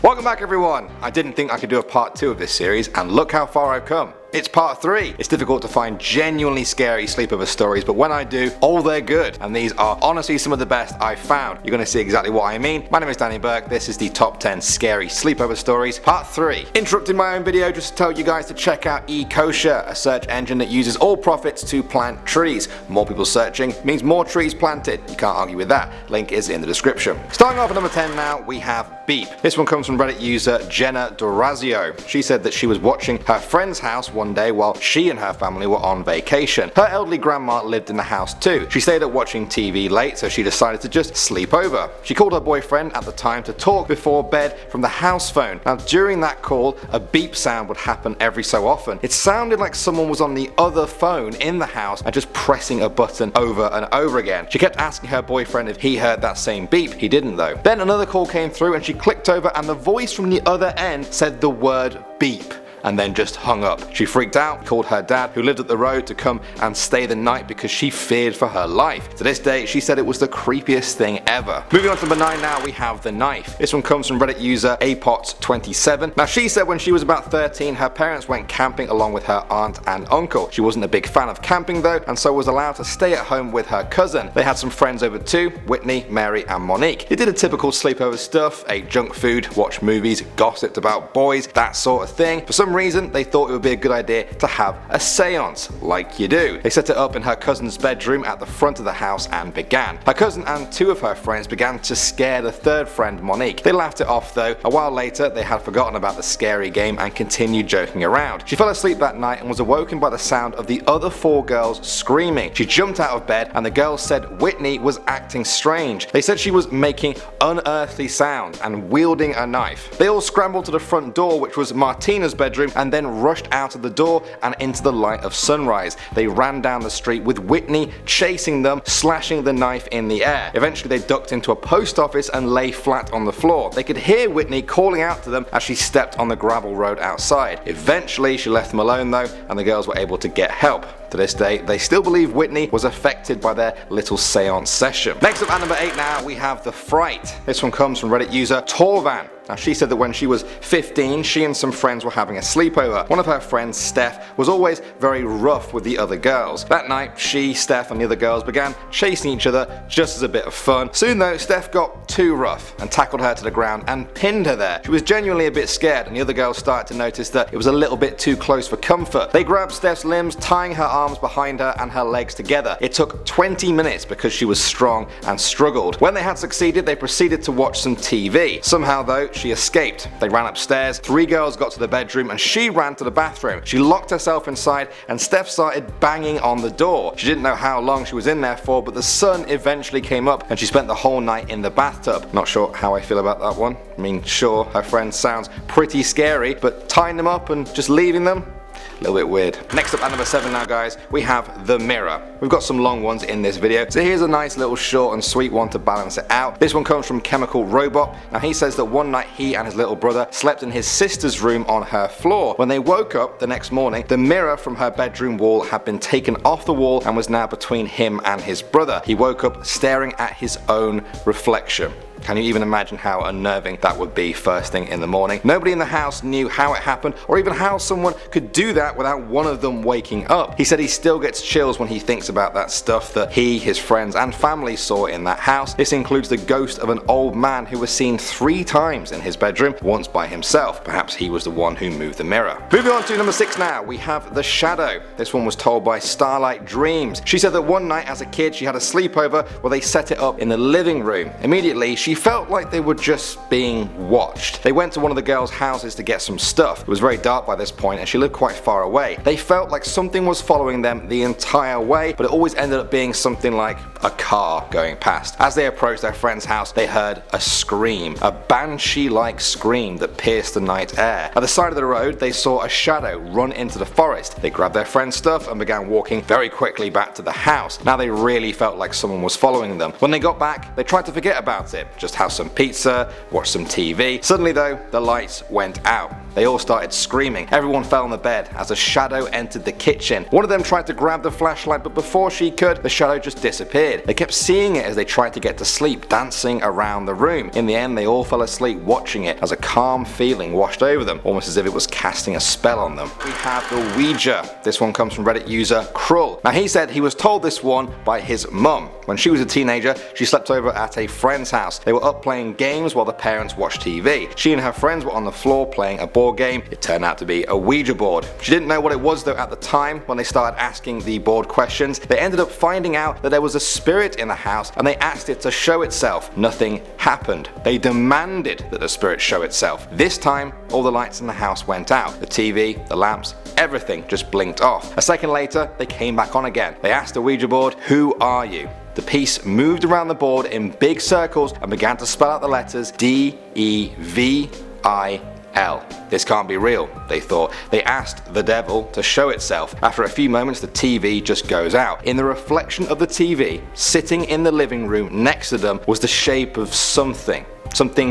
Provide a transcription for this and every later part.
Welcome back everyone! I didn't think I could do a part 2 of this series, and look how far I've come. It's part 3. It's difficult to find genuinely scary sleepover stories, but when I do, they're good. And these are honestly some of the best I've found. You're going to see exactly what I mean. My name is Danny Burke. This is the top 10 scary sleepover stories, part 3. Interrupting my own video just to tell you guys to check out Ecosia, a search engine that uses all profits to plant trees. More people searching means more trees planted. You can't argue with that. Link is in the description. Starting off at number 10 now, we have Beep. This one comes from Reddit user Jenna Dorazio. She said that she was watching her friend's house one day while she and her family were on vacation. Her elderly grandma lived in the house too. She stayed up watching TV late, so she decided to just sleep over. She called her boyfriend at the time to talk before bed from the house phone. Now during that call, a beep sound would happen every so often. It sounded like someone was on the other phone in the house and just pressing a button over and over again. She kept asking her boyfriend if he heard that same beep. He didn't though. Then another call came through and she clicked over and the voice from the other end said the word beep, and then just hung up. She freaked out, called her dad, who lived up the road, to come and stay the night because she feared for her life. To this day, she said it was the creepiest thing ever. Moving on to number 9 now, we have the knife. This one comes from Reddit user apot27. Now she said when she was about 13, her parents went camping along with her aunt and uncle. She wasn't a big fan of camping though, and so was allowed to stay at home with her cousin. They had some friends over too, Whitney, Mary and Monique. They did a typical sleepover stuff, ate junk food, watched movies, gossiped about boys, that sort of thing. For some reason, they thought it would be a good idea to have a seance, like you do. They set it up in her cousin's bedroom at the front of the house and began. Her cousin and 2 of her friends began to scare the 3rd friend, Monique. They laughed it off though. A while later, they had forgotten about the scary game and continued joking around. She fell asleep that night and was awoken by the sound of the other 4 girls screaming. She jumped out of bed and the girls said Whitney was acting strange. They said she was making unearthly sounds and wielding a knife. They all scrambled to the front door, which was Martina's bedroom, and then rushed out of the door and into the light of sunrise. They ran down the street with Whitney chasing them, slashing the knife in the air. Eventually they ducked into a post office and lay flat on the floor. They could hear Whitney calling out to them as she stepped on the gravel road outside. Eventually she left them alone though, and the girls were able to get help. To this day, they still believe Whitney was affected by their little seance session. Next up at number 8 now, we have the fright. This one comes from Reddit user Torvan. Now she said that when she was 15, she and some friends were having a sleepover. One of her friends, Steph, was always very rough with the other girls. That night, she, Steph and the other girls began chasing each other just as a bit of fun. Soon though, Steph got too rough and tackled her to the ground and pinned her there. She was genuinely a bit scared and the other girls started to notice that it was a little bit too close for comfort. They grabbed Steph's limbs, tying her arms behind her and her legs together. It took 20 minutes because she was strong and struggled. When they had succeeded, they proceeded to watch some TV. Somehow though, she escaped. They ran upstairs, 3 girls got to the bedroom and she ran to the bathroom. She locked herself inside and Steph started banging on the door. She didn't know how long she was in there for, but the sun eventually came up and she spent the whole night in the bathtub. Not sure how I feel about that one. I mean, sure, her friend sounds pretty scary, but tying them up and just leaving them? A little bit weird. Next up at number 7 now guys, we have the mirror. We've got some long ones in this video, so here's a nice little short and sweet one to balance it out. This one comes from Chemical Robot. Now he says that one night he and his little brother slept in his sister's room on her floor. When they woke up the next morning, the mirror from her bedroom wall had been taken off the wall and was now between him and his brother. He woke up staring at his own reflection. Can you even imagine how unnerving that would be first thing in the morning? Nobody in the house knew how it happened or even how someone could do that without one of them waking up. He said he still gets chills when he thinks about that stuff that he, his friends and family saw in that house. This includes the ghost of an old man who was seen 3 times in his bedroom, once by himself. Perhaps he was the one who moved the mirror. Moving on to number 6 now, we have the shadow. This one was told by Starlight Dreams. She said that one night as a kid she had a sleepover where they set it up in the living room. Immediately she felt like they were just being watched. They went to one of the girls' houses to get some stuff. It was very dark by this point and she lived quite far away. They felt like something was following them the entire way, but it always ended up being something like a car going past. As they approached their friend's house, they heard a scream, a banshee-like scream that pierced the night air. At the side of the road, they saw a shadow run into the forest. They grabbed their friend's stuff and began walking very quickly back to the house. Now they really felt like someone was following them. When they got back, they tried to forget about it, just have some pizza, watch some TV. Suddenly though, the lights went out. They all started screaming. Everyone fell on the bed as a shadow entered the kitchen. One of them tried to grab the flashlight, but before she could, the shadow just disappeared. They kept seeing it as they tried to get to sleep, dancing around the room. In the end, they all fell asleep watching it as a calm feeling washed over them, almost as if it was casting a spell on them. We have the Ouija. This one comes from Reddit user Krull. Now he said he was told this one by his mum. When she was a teenager, she slept over at a friend's house. They were up playing games while the parents watched TV. She and her friends were on the floor playing a board game. It turned out to be a Ouija board. She didn't know what it was though at the time. When they started asking the board questions, they ended up finding out that there was a spirit in the house and they asked it to show itself. Nothing happened. They demanded that the spirit show itself. This time, all the lights in the house went out. The TV, the lamps, everything just blinked off. A second later, they came back on again. They asked the Ouija board, "Who are you?" The piece moved around the board in big circles and began to spell out the letters D-E-V-I-L. This can't be real, they thought. They asked the devil to show itself. After a few moments, the TV just goes out. In the reflection of the TV, sitting in the living room next to them was the shape of something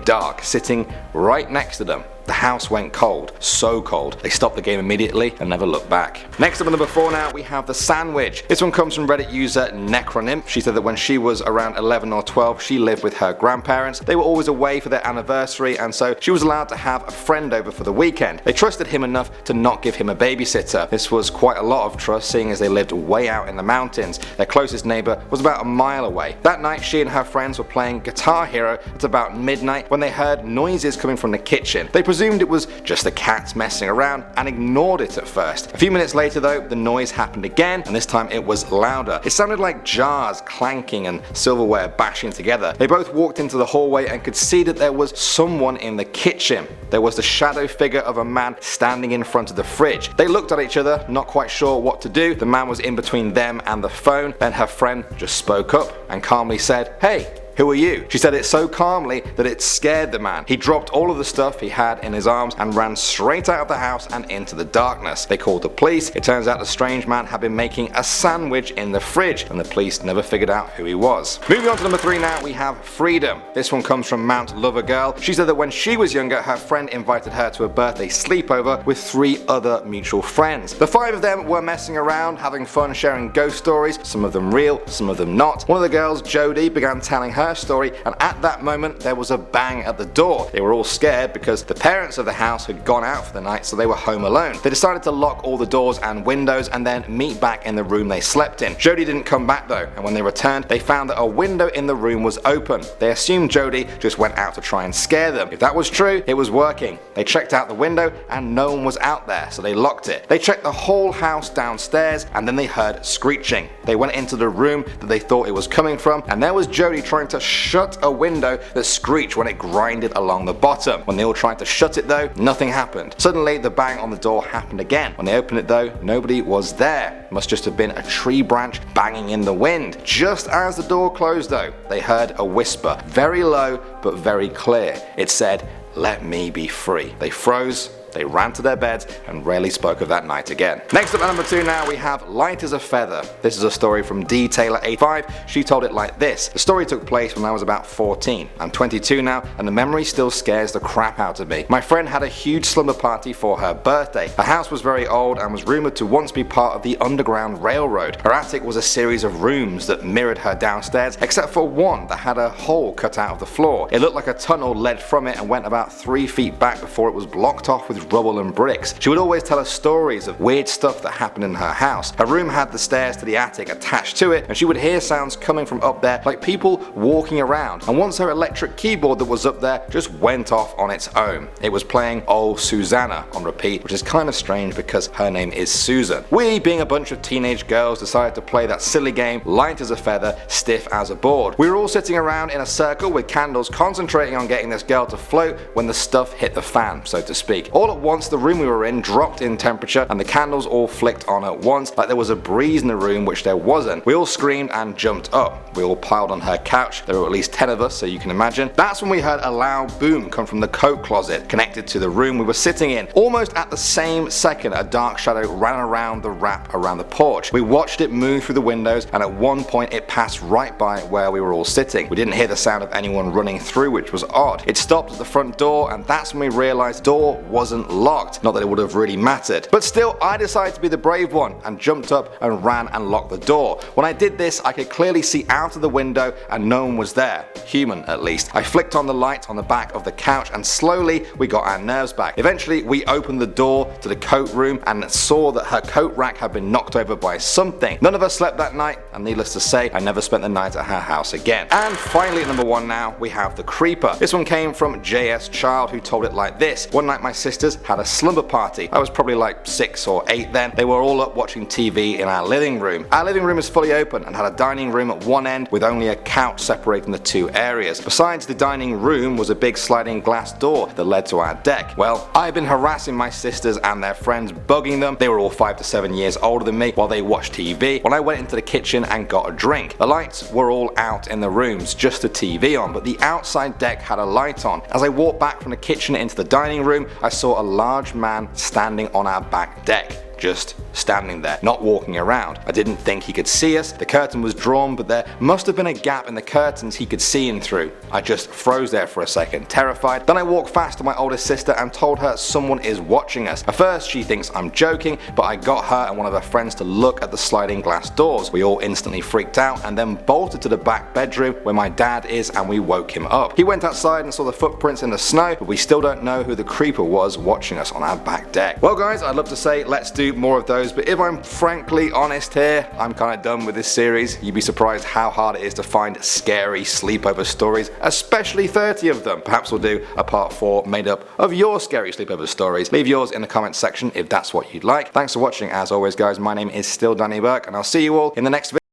dark sitting right next to them. The house went cold, so cold. They stopped the game immediately and never looked back. Next up on number 4 now, we have the sandwich. This one comes from Reddit user Necronym. She said that when she was around 11 or 12, she lived with her grandparents. They were always away for their anniversary, and so she was allowed to have a friend over for the weekend. They trusted him enough to not give him a babysitter. This was quite a lot of trust, seeing as they lived way out in the mountains. Their closest neighbor was about a mile away. That night, she and her friends were playing Guitar Hero at about midnight when they heard noises coming from the kitchen. They presumed it was just the cats messing around and ignored it at first. A few minutes later though, the noise happened again, and this time it was louder. It sounded like jars clanking and silverware bashing together. They both walked into the hallway and could see that there was someone in the kitchen. There was the shadow figure of a man standing in front of the fridge. They looked at each other, not quite sure what to do. The man was in between them and the phone. Then her friend just spoke up and calmly said, "Hey, who are you?" She said it so calmly that it scared the man. He dropped all of the stuff he had in his arms and ran straight out of the house and into the darkness. They called the police. It turns out the strange man had been making a sandwich in the fridge, and the police never figured out who he was. Moving on to number 3 now, we have freedom. This one comes from Mount Lover Girl. She said that when she was younger, her friend invited her to a birthday sleepover with 3 other mutual friends. The 5 of them were messing around, having fun, sharing ghost stories, some of them real, some of them not. One of the girls, Jodie, began telling her story, and at that moment there was a bang at the door. They were all scared because the parents of the house had gone out for the night, so they were home alone. They decided to lock all the doors and windows and then meet back in the room they slept in. Jodie didn't come back though, and when they returned they found that a window in the room was open. They assumed Jodie just went out to try and scare them. If that was true, it was working. They checked out the window and no one was out there, so they locked it. They checked the whole house downstairs and then they heard screeching. They went into the room that they thought it was coming from, and there was Jodie trying to shut a window that screeched when it grinded along the bottom. When they all tried to shut it though, nothing happened. Suddenly the bang on the door happened again. When they opened it though, nobody was there. It must just have been a tree branch banging in the wind. Just as the door closed though, they heard a whisper, very low but very clear. It said, "Let me be free." They froze. They ran to their beds and rarely spoke of that night again. Next up at number 2 now, we have Light as a Feather. This is a story from D Taylor 85. She told it like this: the story took place when I was about 14. I'm 22 now and the memory still scares the crap out of me. My friend had a huge slumber party for her birthday. Her house was very old and was rumored to once be part of the Underground Railroad. Her attic was a series of rooms that mirrored her downstairs, except for one that had a hole cut out of the floor. It looked like a tunnel led from it and went about 3 feet back before it was blocked off with rubble and bricks. She would always tell us stories of weird stuff that happened in her house. Her room had the stairs to the attic attached to it, and she would hear sounds coming from up there like people walking around. And once her electric keyboard that was up there just went off on its own. It was playing Oh Susanna on repeat, which is kind of strange because her name is Susan. We, being a bunch of teenage girls, decided to play that silly game, light as a feather, stiff as a board. We were all sitting around in a circle with candles, concentrating on getting this girl to float when the stuff hit the fan, so to speak. All at once the room we were in dropped in temperature and the candles all flicked on at once like there was a breeze in the room, which there wasn't. We all screamed and jumped up. We all piled on her couch. There were at least 10 of us, so you can imagine. That's when we heard a loud boom come from the coat closet connected to the room we were sitting in. Almost at the same second, a dark shadow ran around the wrap around the porch. We watched it move through the windows, and at one point it passed right by where we were all sitting. We didn't hear the sound of anyone running through, which was odd. It stopped at the front door, and that's when we realized the door wasn't wasn't locked. Not that it would have really mattered. But still, I decided to be the brave one and jumped up and ran and locked the door. When I did this, I could clearly see out of the window and no one was there. Human, at least. I flicked on the light on the back of the couch and slowly we got our nerves back. Eventually, we opened the door to the coat room and saw that her coat rack had been knocked over by something. None of us slept that night, and needless to say, I never spent the night at her house again. And finally, at number 1 now, we have the creeper. This one came from JS Child, who told it like this. One night my sisters had a slumber party. I was probably like 6 or 8 then. They were all up watching TV in our living room. Our living room is fully open and had a dining room at one end with only a couch separating the two areas. Besides the dining room was a big sliding glass door that led to our deck. Well, I've been harassing my sisters and their friends, bugging them. They were all 5 to 7 years older than me while they watched TV. When I went into the kitchen and got a drink, the lights were all out in the rooms, just the TV on, but the outside deck had a light on. As I walked back from the kitchen into the dining room, I saw a large man standing on our back deck. Just standing there, not walking around. I didn't think he could see us. The curtain was drawn, but there must have been a gap in the curtains he could see in through. I just froze there for a second, terrified. Then I walked fast to my oldest sister and told her someone is watching us. At first she thinks I'm joking, but I got her and one of her friends to look at the sliding glass doors. We all instantly freaked out and then bolted to the back bedroom where my dad is, and we woke him up. He went outside and saw the footprints in the snow, but we still don't know who the creeper was watching us on our back deck. Well guys, I'd love to say let's do more of those, but if I'm frankly honest here, I'm kind of done with this series. You'd be surprised how hard it is to find scary sleepover stories, especially 30 of them. Perhaps we'll do a part 4 made up of your scary sleepover stories. Leave yours in the comments section if that's what you'd like. Thanks for watching as always guys, my name is still Danny Burke and I'll see you all in the next video.